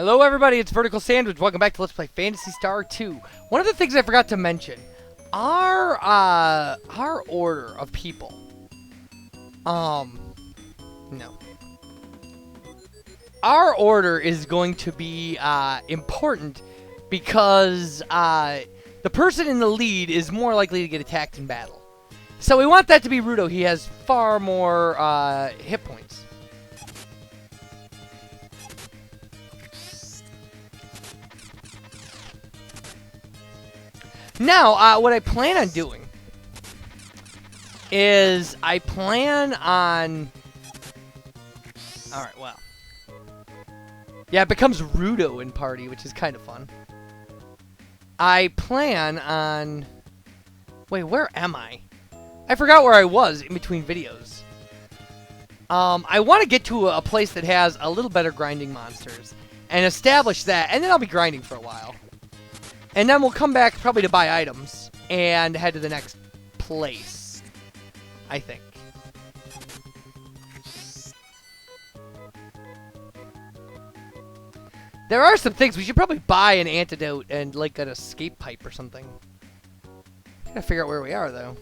Hello everybody, it's VerticalSandwich. Welcome back to Let's Play Phantasy Star 2. One of the things I forgot to mention, our order of people. No. Our order is going to be important because the person in the lead is more likely to get attacked in battle. So we want that to be Rudo. He has far more hit points. Now, what I plan on doing is I plan on... Alright, well. Yeah, it becomes Rudo in party, which is kind of fun. I plan on... Wait, where am I? I forgot where I was in between videos. I want to get to a place that has a little better grinding monsters and establish that, and then I'll be grinding for a while. And then we'll come back probably to buy items and head to the next place, I think. There are some things. We should probably buy an antidote and like an escape pipe or something. Gotta figure out where we are though.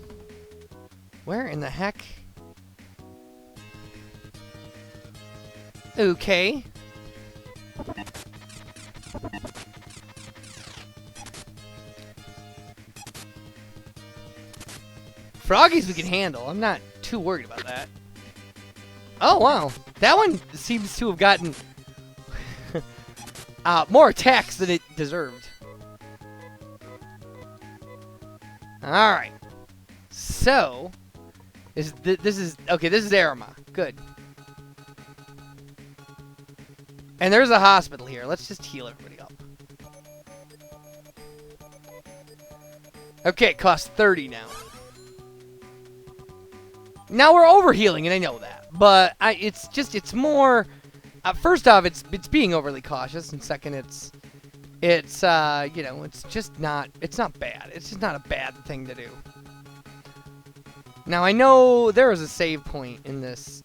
Where in the heck? Okay. Froggies we can handle. I'm not too worried about that. Oh, wow. That one seems to have gotten more attacks than it deserved. Alright. So, this is Arima. Good. And there's a hospital here. Let's just heal everybody up. Okay, it costs 30 now. Now we're overhealing, and I know that, but it's more. First off, it's being overly cautious, and second, it's you know, it's not bad. It's just not a bad thing to do. Now I know there is a save point in this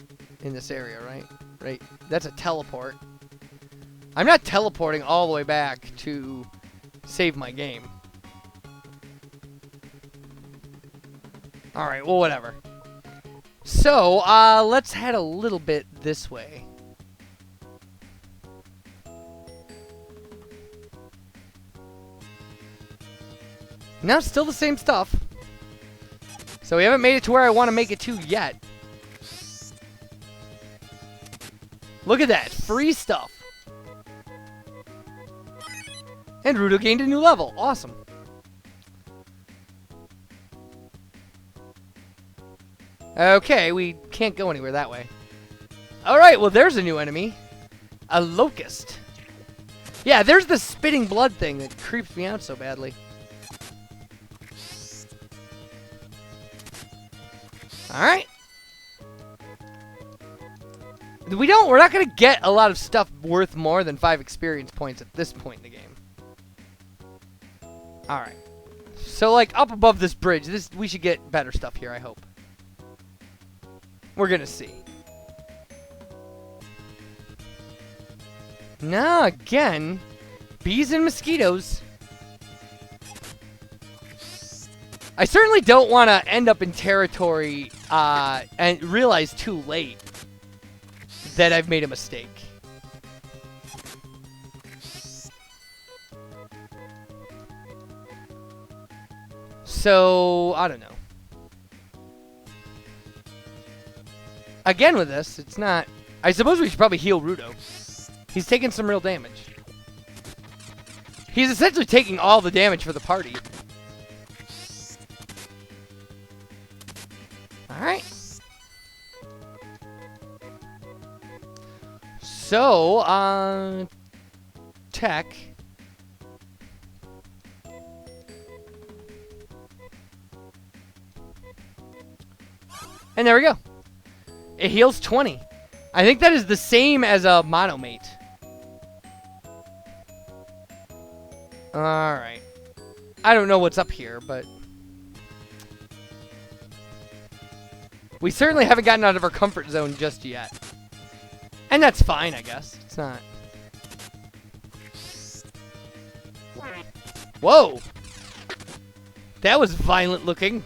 area, right? Right. That's a teleport. I'm not teleporting all the way back to save my game. All right. Well, whatever. So, let's head a little bit this way. Now, it's still the same stuff. So, we haven't made it to where I want to make it to yet. Look at that. Free stuff. And Rudo gained a new level. Awesome. Okay, we can't go anywhere that way. Alright, well there's a new enemy. A locust. Yeah, there's the spitting blood thing that creeps me out so badly. Alright. We're not gonna get a lot of stuff worth more than 5 experience points at this point in the game. Alright. So like up above this bridge, we should get better stuff here, I hope. We're gonna see. Now, again, bees and mosquitoes. I certainly don't want to end up in territory and realize too late that I've made a mistake. So, I don't know. Again with this, it's not... I suppose we should probably heal Rudo. He's taking some real damage. He's essentially taking all the damage for the party. Alright. So, tech. And there we go. It heals 20. I think that is the same as a monomate. Alright. I don't know what's up here, but... We certainly haven't gotten out of our comfort zone just yet. And that's fine, I guess. It's not... Whoa! That was violent looking.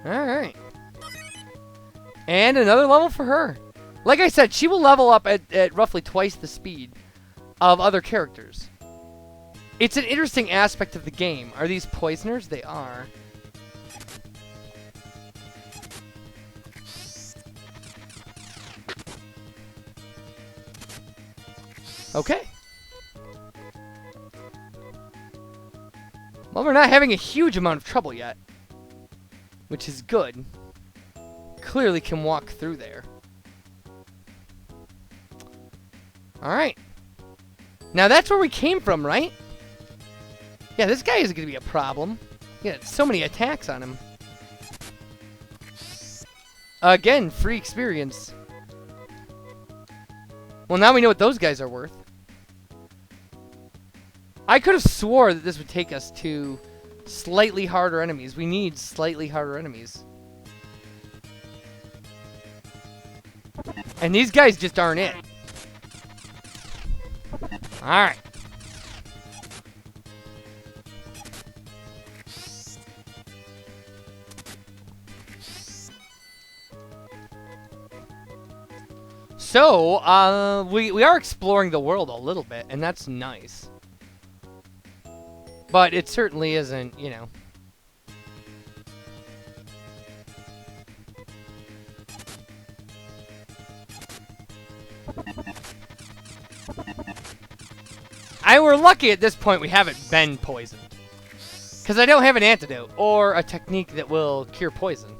Alright. And another level for her. Like I said, she will level up at roughly twice the speed of other characters. It's an interesting aspect of the game. Are these poisoners? They are. Okay. Well, we're not having a huge amount of trouble yet, which is good. Clearly can walk through there. Alright. Now that's where we came from, right? Yeah, this guy isn't going to be a problem. Yeah, so many attacks on him. Again, free experience. Well, now we know what those guys are worth. I could have swore that this would take us to slightly harder enemies. We need slightly harder enemies. And these guys just aren't it. Alright. So, we are exploring the world a little bit, and that's nice. But it certainly isn't, you know. We're lucky at this point we haven't been poisoned. Because I don't have an antidote or a technique that will cure poison.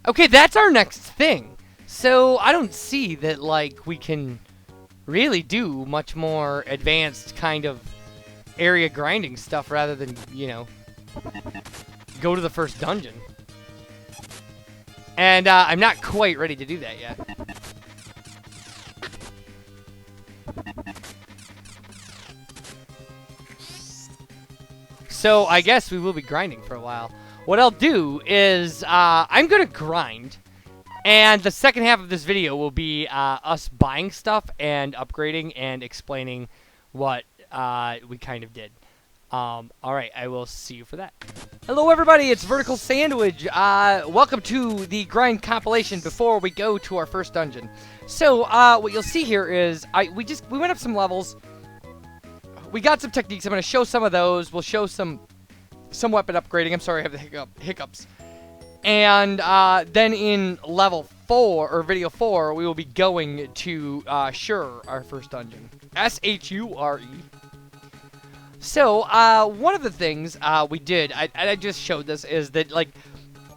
Okay, that's our next thing. So I don't see that, like, we can really do much more advanced kind of area grinding stuff rather than, you know, go to the first dungeon. And I'm not quite ready to do that yet. So I guess we will be grinding for a while. What I'll do is I'm going to grind. And the second half of this video will be us buying stuff and upgrading and explaining what we kind of did. Alright, I will see you for that. Hello everybody, it's VerticalSandwich. Welcome to the grind compilation before we go to our first dungeon. So, what you'll see here is, we went up some levels. We got some techniques. I'm going to show some of those. We'll show some weapon upgrading. I'm sorry, I have the hiccups. And then in level 4, or video 4, we will be going to Shure, our first dungeon. S-H-U-R-E. So, one of the things we did, I just showed this, is that, like,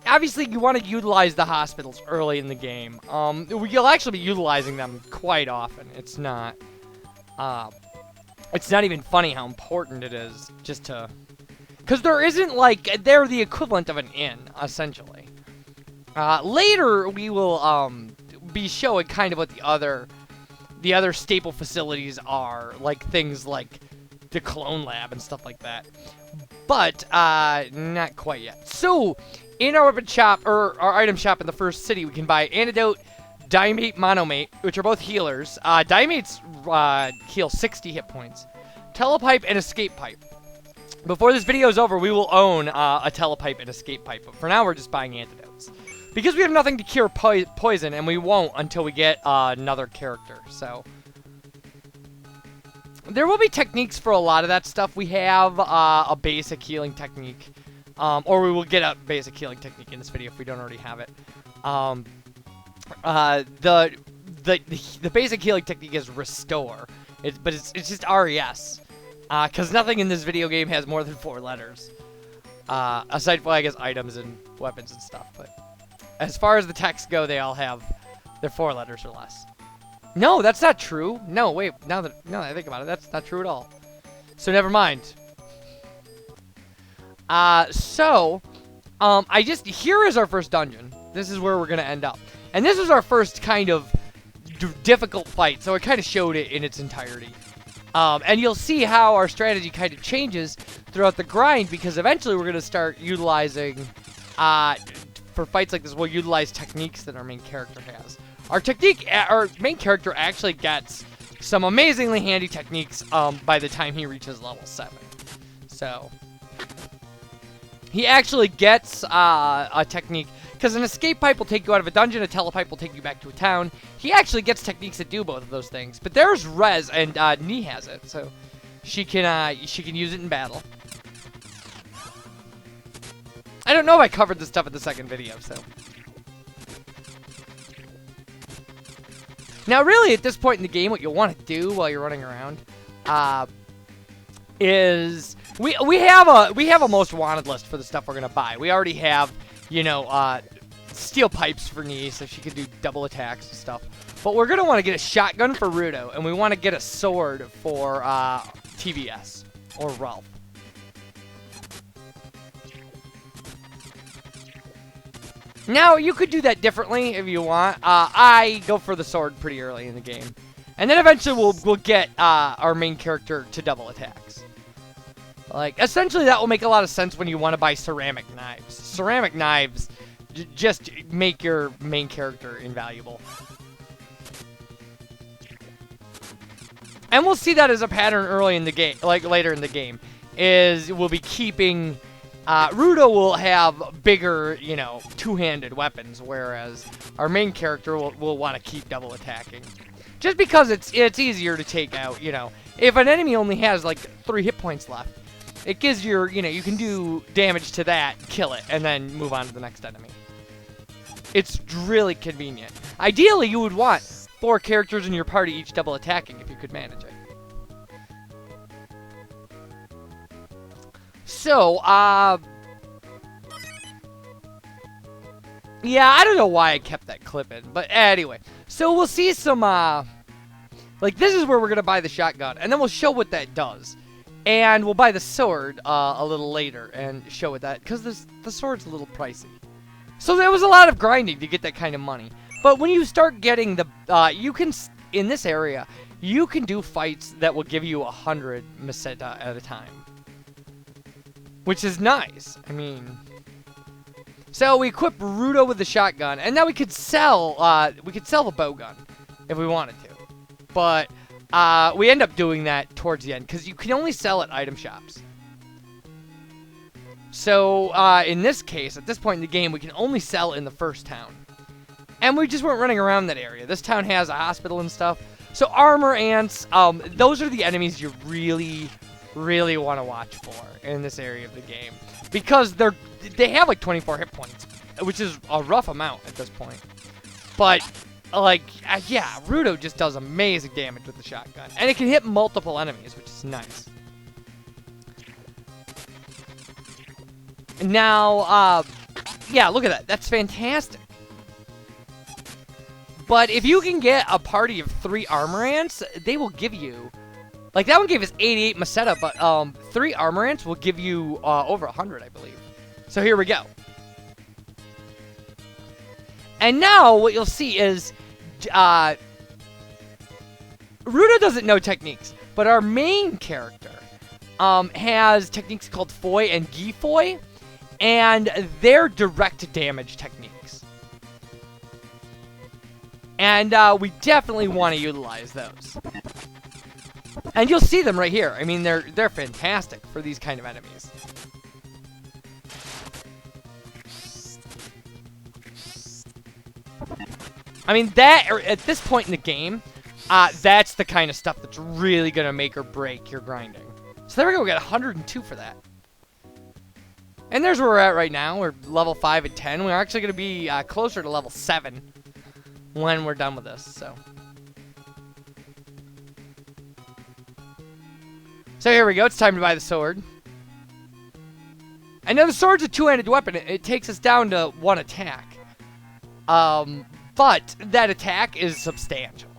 obviously you want to utilize the hospitals early in the game. You'll actually be utilizing them quite often. It's not even funny how important it is just to... Because there isn't, like, they're the equivalent of an inn, essentially. Later, we will be showing kind of what the other staple facilities are, like things like the clone lab and stuff like that. But, not quite yet. So, in our weapon shop, or our item shop in the first city, we can buy Antidote, Diamate, Monomate, which are both healers. Diamates heal 60 hit points. Telepipe and Escape Pipe. Before this video is over, we will own a telepipe and escape pipe, but for now we're just buying antidotes. Because we have nothing to cure poison, and we won't until we get another character, so... There will be techniques for a lot of that stuff. We have a basic healing technique, or we will get a basic healing technique in this video if we don't already have it. The basic healing technique is Restore, but it's just RES. Because nothing in this video game has more than 4 letters. Aside from, I guess, items and weapons and stuff. But as far as the texts go, they all have their 4 letters or less. No, that's not true. No, wait. Now that I think about it, that's not true at all. So never mind. Here is our first dungeon. This is where we're going to end up. And this was our first kind of difficult fight. So it kind of showed it in its entirety. And you'll see how our strategy kind of changes throughout the grind, because eventually we're going to start utilizing for fights like this, we'll utilize techniques that our main character has. Our main character actually gets some amazingly handy techniques by the time he reaches level 7. So he actually gets a technique, because an escape pipe will take you out of a dungeon, a telepipe will take you back to a town. He actually gets techniques that do both of those things. But there's Rez, and Nee has it, so she can use it in battle. I don't know if I covered this stuff in the second video, so. Now, really, at this point in the game, what you'll want to do while you're running around is we have a most wanted list for the stuff we're gonna buy. We already have, you know, steel pipes for Nee, so she can do double attacks and stuff. But we're gonna want to get a shotgun for Rudo, and we want to get a sword for TBS or Ralph. Now, you could do that differently if you want. I go for the sword pretty early in the game. And then eventually we'll get our main character to double attacks. Like, essentially that will make a lot of sense when you want to buy ceramic knives. Ceramic knives just make your main character invaluable. And we'll see that as a pattern early in the game, like later in the game, is we'll be keeping... Rudo will have bigger, you know, two-handed weapons, whereas our main character will want to keep double attacking. Just because it's easier to take out, you know. If an enemy only has, like, 3 hit points left, it gives your, you know, you can do damage to that, kill it, and then move on to the next enemy. It's really convenient. Ideally, you would want 4 characters in your party each double attacking if you could manage it. So, yeah, I don't know why I kept that clip in, but anyway. So we'll see some, like, this is where we're going to buy the shotgun, and then we'll show what that does. And we'll buy the sword a little later and show what that, because the sword's a little pricey. So there was a lot of grinding to get that kind of money. But when you start getting the, you can, in this area, you can do fights that will give you 100 meseta at a time. Which is nice. I mean, so we equip Rudo with the shotgun, and now we could sell the bow gun if we wanted to. But we end up doing that towards the end because you can only sell at item shops. So in this case, at this point in the game, we can only sell in the first town, and we just weren't running around that area. This town has a hospital and stuff. So armor ants, those are the enemies you really want to watch for in this area of the game, because they have like 24 hit points, which is a rough amount at this point. But like, yeah, Rudo just does amazing damage with the shotgun, and it can hit multiple enemies, which is nice. Now, yeah, look at that. That's fantastic. But if you can get a party of 3 armor ants, they will give you, like, that one gave us 88 meseta, but 3 armor ants will give you over 100, I believe. So here we go. And now what you'll see is Rudo doesn't know techniques, but our main character has techniques called Foy and Gifoy, and they're direct damage techniques. And we definitely want to utilize those. And you'll see them right here. I mean, they're fantastic for these kind of enemies. I mean, at this point in the game, that's the kind of stuff that's really going to make or break your grinding. So there we go. We got 102 for that. And there's where we're at right now. We're level 5 at 10. We're actually going to be closer to level 7 when we're done with this. So here we go. It's time to buy the sword. I know the sword's a 2-handed weapon. It takes us down to 1 attack. But that attack is substantial.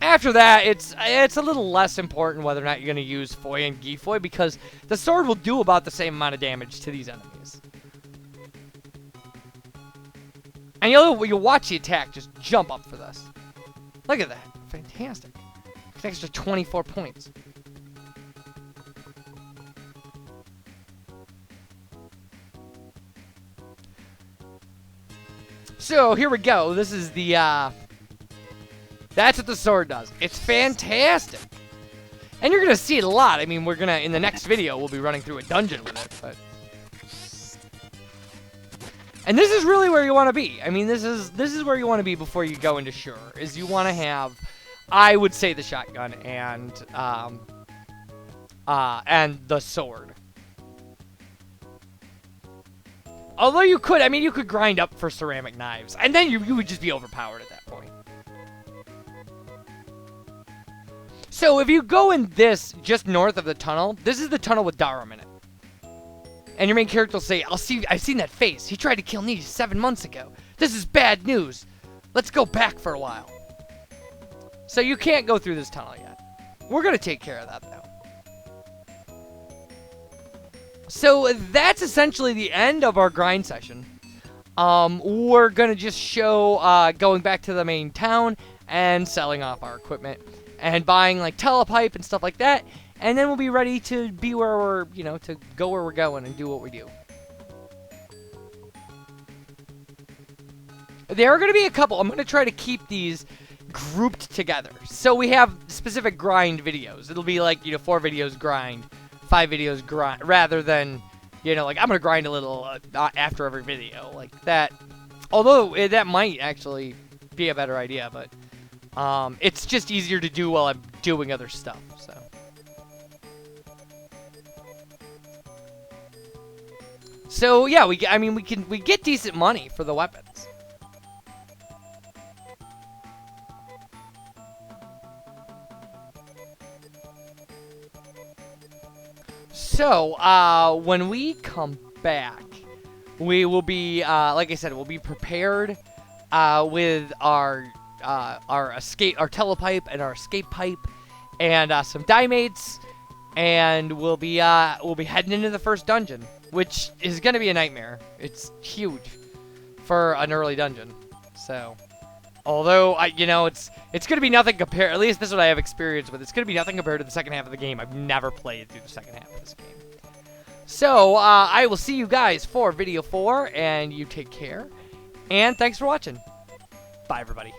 After that, it's a little less important whether or not you're going to use Foy and Gifoy, because the sword will do about the same amount of damage to these enemies. And you'll watch the attack just jump up for this. Look at that. Fantastic. It's an extra 24 points. So here we go. This is the that's what the sword does. It's fantastic. And you're gonna see it a lot. I mean, we're gonna in the next video we'll be running through a dungeon with it, but and this is really where you want to be. I mean, this is where you want to be before you go into Sure. Is you want to have, I would say, the shotgun and the sword. Although you could, I mean, you could grind up for ceramic knives, and then you would just be overpowered at that point. So if you go in this just north of the tunnel, this is the tunnel with Darum in it. And your main character will say, I've seen that face. He tried to kill me 7 months ago. This is bad news. Let's go back for a while. So you can't go through this tunnel yet. We're going to take care of that, though. So that's essentially the end of our grind session. We're going to just show going back to the main town and selling off our equipment and buying like telepipe and stuff like that. And then we'll be ready to be where we're, you know, to go where we're going and do what we do. There are going to be a couple. I'm going to try to keep these grouped together. So we have specific grind videos. It'll be like, you know, 4 videos grind, 5 videos grind, rather than, you know, like I'm going to grind a little after every video like that. Although that might actually be a better idea, but it's just easier to do while I'm doing other stuff, so. So yeah, we get decent money for the weapons. So when we come back, we will be like I said, we'll be prepared with our telepipe and our escape pipe and some dimates, and we'll be heading into the first dungeon, which is going to be a nightmare. It's huge for an early dungeon. So, although it's going to be nothing compared. At least this is what I have experience with. It's going to be nothing compared to the second half of the game. I've never played through the second half of this game. So I will see you guys for video 4, and you take care. And thanks for watching. Bye, everybody.